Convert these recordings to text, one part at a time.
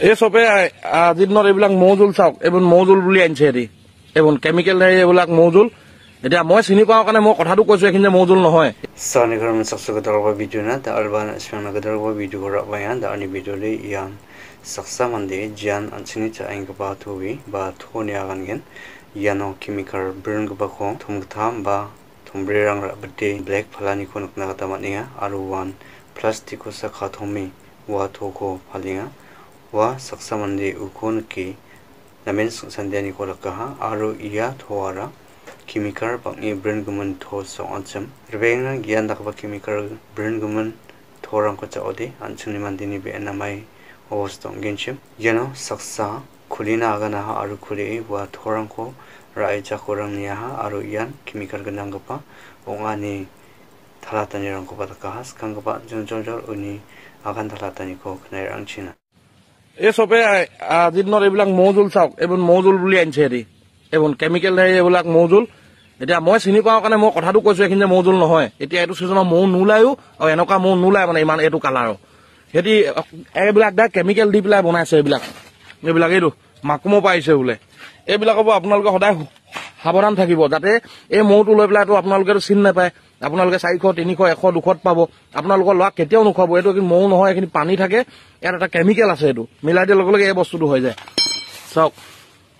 এই চবে আজিৰ দিনত এইবিলাক মৌজোল চাওক, এইবোৰ মৌজোল বুলি আনিছে হেৰি, এইবোৰ কেমিকেল এইবিলাক মৌজোল। এতিয়া মই চিনি পাওঁ কাৰণে মই কথাটো কৈছো, এইখিনি যে মৌজোল নহয়। Sani karam saksa kadarwa video na da alban asmana kadarwa video kora bayan da ani video le yan saksa mande jan anchini cha ang ba thuwi ba thoni agan gen yano chemical burn ba ko thumtham ba thumbre rang ra bade black phalani ko nukna kata mania aru one plastic ko sa khathomi wa thoko phalinga wa saksa mande ukon ki namen sandiani ko lakaha aru iya thwara chemical bangi brand guman tho so ancham rbenga gyan dakba chemical brand guman thorang ko chaodi anchuni mandini be namai hostong genchim yano saksa khulina agana ha aru khuri wa thorang ko raija korang nia ha aru yan chemical ganang gapa ongani thalatani rang ko bataka has kangba jonjor uni agan thalatani ko knai rang china এই চবে আজিৰ দিনত এইবিলাক মৌজোল চাওক, এইবোৰ মৌজোল বুলি আনিছে হেৰি, এইবোৰ কেমিকেল এইবিলাক মৌজোল। এতিয়া মই চিনি পাওঁ কাৰণে মই কথাটো কৈছো, এইখিনি যে মৌজোল নহয়। এতিয়া এইটো ছিজনৰ মৌ নোলায়ো, আৰু এনেকুৱা মৌ নোলায় মানে ইমান এইটো কালাৰৰ। সিহঁতি এইবিলাক দা কেমিকেল দি পেলাই বনাইছে এইবিলাক এইটো মাকুমো পাইছে বোলে। এইবিলাকৰ পৰা আপোনালোকে সদায় সাৱধান থাকিব, যাতে এই মৌটো লৈ পেলাইতো আপোনালোকেতো চিনি নাপায়। আপোনালোকে 400, 300, 100, 200 পাব। আপোনালোকৰ ল'ৰাক কেতিয়াও নোখোৱাব। এইটো মৌ নহয়, এইখিনি পানী থাকে, ইয়াত এটা কেমিকেল আছে, এইটো মিলাই দিয়াৰ লগে লগে এই বস্তুটো হৈ যায়। চাওক,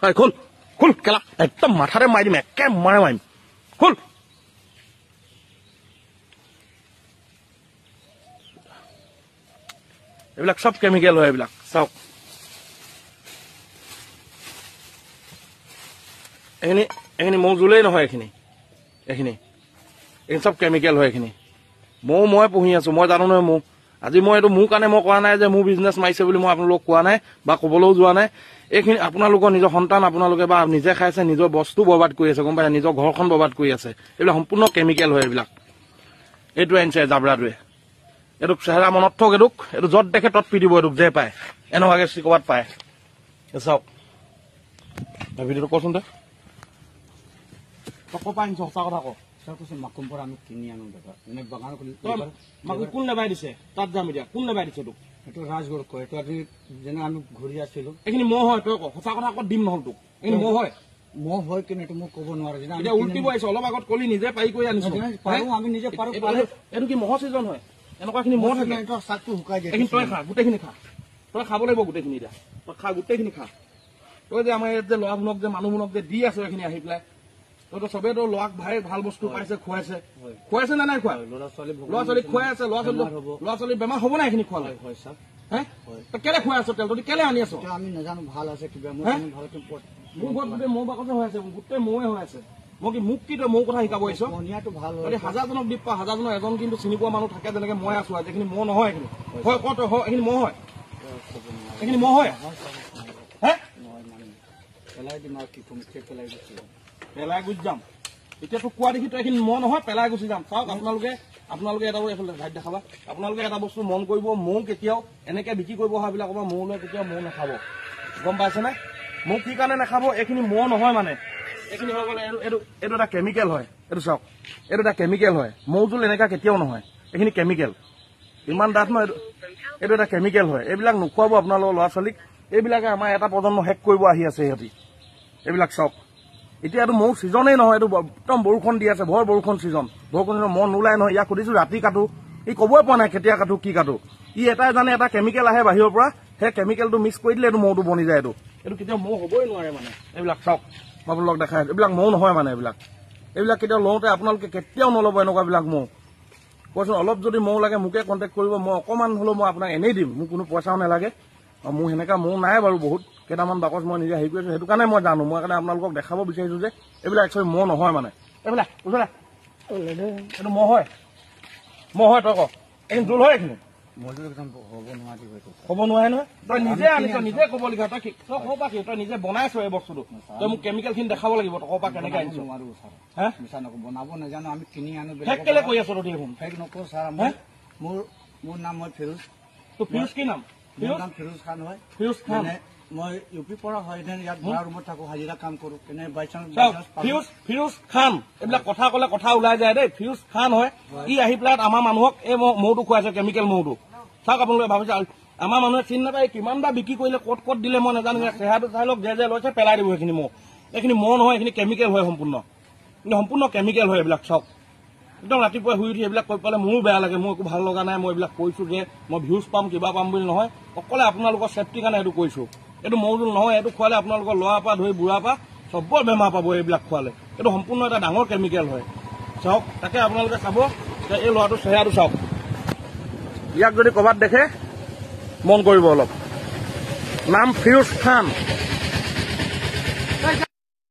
হয় খোল খোল কেলা, একদম মাথাতে মাৰি দিম, একে মাৰিম খোল। এইবিলাক চব কেমিকেল হয় এইবিলাক। চাওক, এইখিনি মৌজোলেই নহয়, এইখিনি চব কেমিকেল হয়। এইখিনি মই পুহি আছো, মই জানো নহয়। আজি মই এইটো মোৰ কাৰণে মই কোৱা নাই যে মোৰ বিজনেছ মাৰিছে বুলি মই আপোনালোকক কোৱা নাই বা ক'বলৈও যোৱা নাই। এইখিনি আপোনালোকৰ নিজৰ সন্তান আপোনালোকে বা নিজে খাইছে, নিজৰ বস্তু বৰবাদ কৰি আছে, গম পাইছে, নিজৰ ঘৰখন বৰবাদ কৰি আছে। এইবিলাক সম্পূৰ্ণ কেমিকেল হয় এইবিলাক। এইটো আনিছে জাবৰাটোৱে, এইটোক চেহেৰা মনত থওক, এইটো য'ত দেখে তত পিটিব, এইটোক যে পায় এনেকুৱাকে চিকবাত পায়। চাওক ভিডিঅ'টো কচোন দে, তই ক'পা আনিছ সঁচা কথা ক। মাকুম পৰা আমি কিনি আনো দাদা, এনে বাগান মাকু কোন নেবাই দিছে, তাত যাম এতিয়া, কোন নেবাই দিছে তোক? এইটো ৰাজগড় কয়, এইটো আজি যেনে আমি ঘূৰি আছিলো। এইখিনি মহ হয়, তই ক সঁচা কথা ক'ত দিম নহ'ল তোক। এইখিনি মহ হয়, মহ হয় কিন্তু এইটো মোক ক'ব নোৱাৰো। এতিয়া উল্টিব আহিছে, অলপ আগত কলি নিজে পাৰি কৰি আনিছো। পাৰো আমি নিজে পাৰো। এইটো কি মহৰ ছিজন হয়? এনেকুৱা খিনি মহ থাকে, চাকটো শুকাই দিয়ে। এইখিনি তই খা, গোটেইখিনি খা, তই খাব লাগিব গোটেইখিনি। এতিয়া তই খা, গোটেইখিনি খা। তই যে আমাৰ ইয়াত যে ল'ৰাবোৰক যে মানুহবোৰক যে দি আছো এইখিনি আহি পেলাই, তইতো চবেইতো ল'ৰাক ভাল বস্তু পাইছে, খুৱাইছে নে নাই খোৱা? ল'ৰা ছোৱালী খুৱাই আছে, ল'ৰা ছোৱালী বেমাৰ হ'ব নাই এইখিনি খোৱালে? হয় ছাৰ। তই কেলে খুৱাই আছ তেল, তই কেলে আনি আছ? আমি নাজানো ভাল আছে কিবা, মোৰ ঘৰত গোটেই মৌ বাকচে হৈ আছে, গোটেই মৌৱে হৈ আছে। মোক কি তই মৌ কথা শিকাব আহিছ? পনীয়াটো ভাল হয়। হাজাৰজনক দিব পা, হাজাৰজনৰ এজন কিন্তু চিনি পোৱা মানুহ থাকে, যেনেকে মই আছো। এইখিনি মৌ নহয়, এইখিনি হয় ক তই, এইখিনি মৌ হয়, এইখিনি মৌ হয়। পেলাই দিম আৰু কি কম, পেলাই গুচি যাম। এতিয়া তোক কোৱা দেখি তই এইখিনি মৌ নহয়, পেলাই গুচি যাম। চাওক আপোনালোকে এটা এইফালে ভাইট দেখাবা। আপোনালোকে এটা বস্তু মন কৰিব, মৌ কেতিয়াও এনেকে বিক্ৰী কৰিব অহাবিলাকৰ পৰা মৌ লৈ কেতিয়াও মৌ নাখাব, গম পাইছেনে? মৌ কি কাৰণে নাখাব, এইখিনি মৌ নহয় মানে। এইখিনি হৈ গ'লে এইটো এটা কেমিকেল হয়। এইটো চাওক, এইটো এটা কেমিকেল হয়। মৌজোল এনেকা কেতিয়াও নহয়, এইখিনি কেমিকেল। ইমান ডাঠ নহয়, এইটো এটা কেমিকেল হয়। এইবিলাক নোখোৱাব আপোনালোকৰ ল'ৰা ছোৱালীক। এইবিলাকে আমাৰ এটা প্ৰজন্ম শেষ কৰিব আহি আছে সিহঁতি। এইবিলাক চাওক, এতিয়া এইটো মৌ ছিজনেই নহয়, এইটো একদম বৰষুণ দি আছে, ভৰ বৰষুণ ছিজন। বৰষুণ মন নোলায় নহয়। ইয়াক সুধিছো ৰাতি কাটো, ই ক'বই পোৱা নাই কেতিয়া কাটো কি কাটো। ই এটাই জানে, এটা কেমিকেল আহে বাহিৰৰ পৰা, সেই কেমিকেলটো মিক্স কৰি দিলে এইটো মৌটো বনি যায়। এইটো কেতিয়াও মৌ হ'বই নোৱাৰে মানে। এইবিলাক চাওক, মই আপোনালোকক দেখাই আছো, এইবিলাক মৌ নহয় মানে। এইবিলাক কেতিয়াও লওঁতে আপোনালোকে কেতিয়াও নল'ব এনেকুৱাবিলাক মৌ। কৈছো অলপ যদি মৌ লাগে মোকে কণ্টেক্ট কৰিব, মই অকণমান হ'লেও মই আপোনাক এনেই দিম, মোক কোনো পইচাও নালাগে। আৰু মোৰ সেনেকা মৌ নাই বাৰু, বহুত কেইটামান বাকচ মই নিজে হেৰি কৰিছো, সেইটো কাৰণে মই জানো। মই কাৰণে আপোনালোকক দেখাব বিচাৰিছো যে এইবিলাক একচুৱেলি মৌ নহয় মানে। এইবিলাক এইটো মৌ হয়, তই ক এইখিনি জোল হয়, এইখিনি হ'ব নোৱাৰে নহয়। তই নিজে আনিছ, নিজে ক'ব লাগিব। তই ক'ব পাৰ, তই নিজে বনাইছ এই বস্তুটো, তই মোক কেমিকেল খিনি দেখাব লাগিব। তই ক'ব পাৰ কেনেকে আনিছ। বনাব নাজানো, আমি কিনি আনো। ফেক কেলে কৰি আছ? দেখোন ফেক নকৰো ছাৰ। মোৰ নাম মই ফিৰোজ। তোৰ ফিৰোজ কি নাম? ফিৰোজ খান হয়। ফিৰোজ খান, মই ইউপি পৰা হয়। ইয়াত ভাড়া ৰুমত থাকো, হাজিৰা কাম কৰো। ফিৰোজ খান, এইবিলাক কথা ক'লে কথা ওলাই যায় দেই। ফিৰোজ খান হয়, ই আহি পেলাই আমাৰ মানুহক এই মৌটো খুৱাইছে, কেমিকেল মৌটো। চাওক আপোনালোকে ভাবিছে আমাৰ মানুহে চিনি নাপায় কিমান বা বিক্ৰী কৰিলে ক'ত দিলে মই নাজানো চেহেৰাটো চাই লওক যে লৈছে পেলাই দিব সেইখিনি এইখিনি নহয় এইখিনি কেমিকেল হয় সম্পূৰ্ণ কেমিকেল হয় এইবিলাক চাওক একদম ৰাতিপুৱা শুই উঠি এইবিলাক কৈ পালে মোৰো বেয়া লাগে মোৰ একো ভাল লগা নাই মই এইবিলাক কৈছো যে মই ভিউজ পাম কিবা পাম বুলি নহয় অকলে আপোনালোকৰ চেফটিৰ কাৰণে এইটো কৈছো এইটো মৌজোল নহয় এইটো খোৱালে আপোনালোকৰ ল'ৰাৰ পৰা ধৰি বুঢ়াৰ পৰা চবৰ বেমাৰ পাব এইবিলাক খোৱালে এইটো সম্পূৰ্ণ এটা ডাঙৰ কেমিকেল হয় চাওক তাকে আপোনালোকে চাব যে এই ল'ৰাটোৰ চেহেৰাটো চাওক ইয়াক যদি ক'ৰবাত দেখে মন কৰিব অলপ নাম ফিৰোজ খান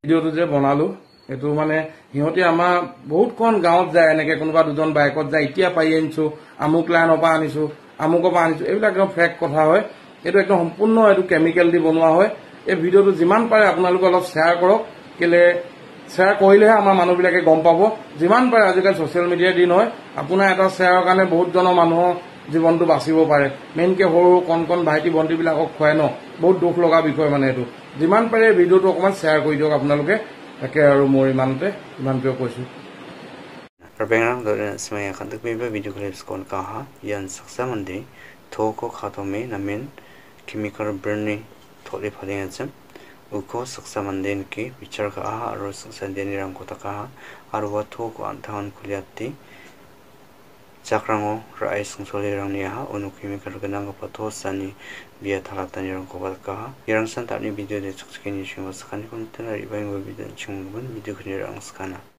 ভিডিঅ'টো যে বনালো এইটো মানে সিহঁতে আমাৰ বহুত কণ গাঁৱত যায় এনেকে কোনোবা দুজন বাইকত যায় এতিয়া পাই আনিছো আমুক লাইনৰ পৰা আনিছো আমুকৰ পৰা আনিছো এইবিলাক একদম ফেক কথা হয় এইটো একদম সম্পূৰ্ণ এইটো কেমিকেল দি বনোৱা হয় এই ভিডিঅ'টো যিমান পাৰে আপোনালোকে অলপ শ্বেয়াৰ কৰক কেলে শ্বেয়াৰ কৰিলেহে আমাৰ মানুহবিলাকে গম পাব যিমান পাৰে আজিকালি ছ'চিয়েল মিডিয়াৰ দিন হয় আপোনাৰ এটা শ্বেয়াৰৰ কাৰণে বহুতজনৰ মানুহৰ জীৱনটো বাচিব পাৰে মেইনকে সৰু কণ ভাইটি ভণ্টিবিলাকক খুৱাই ন বহুত দুখ লগা বিষয় মানে এইটো যিমান পাৰে ভিডিঅ'টো অকণমান শ্বেয়াৰ কৰি দিয়ক আপোনালোকে তাকে আৰু মোৰ ইমানটোৱে কৈছো Arbengang doren smaya kantuk bebe video clips kon kaha yan saksa mande thoko khatome namin chemical burni tholi phaling acham uko saksa mande ki bichar ka aha aro saksa deni ram ko taka aro wa thoko anthan khuliatti chakrango rai sungsoli rangni aha unu chemical ganang ko patho sani bia thalatani rang ko balka yang san tani video de chukskeni shimo sakani kon tana ribai video chunggun video khni rang skana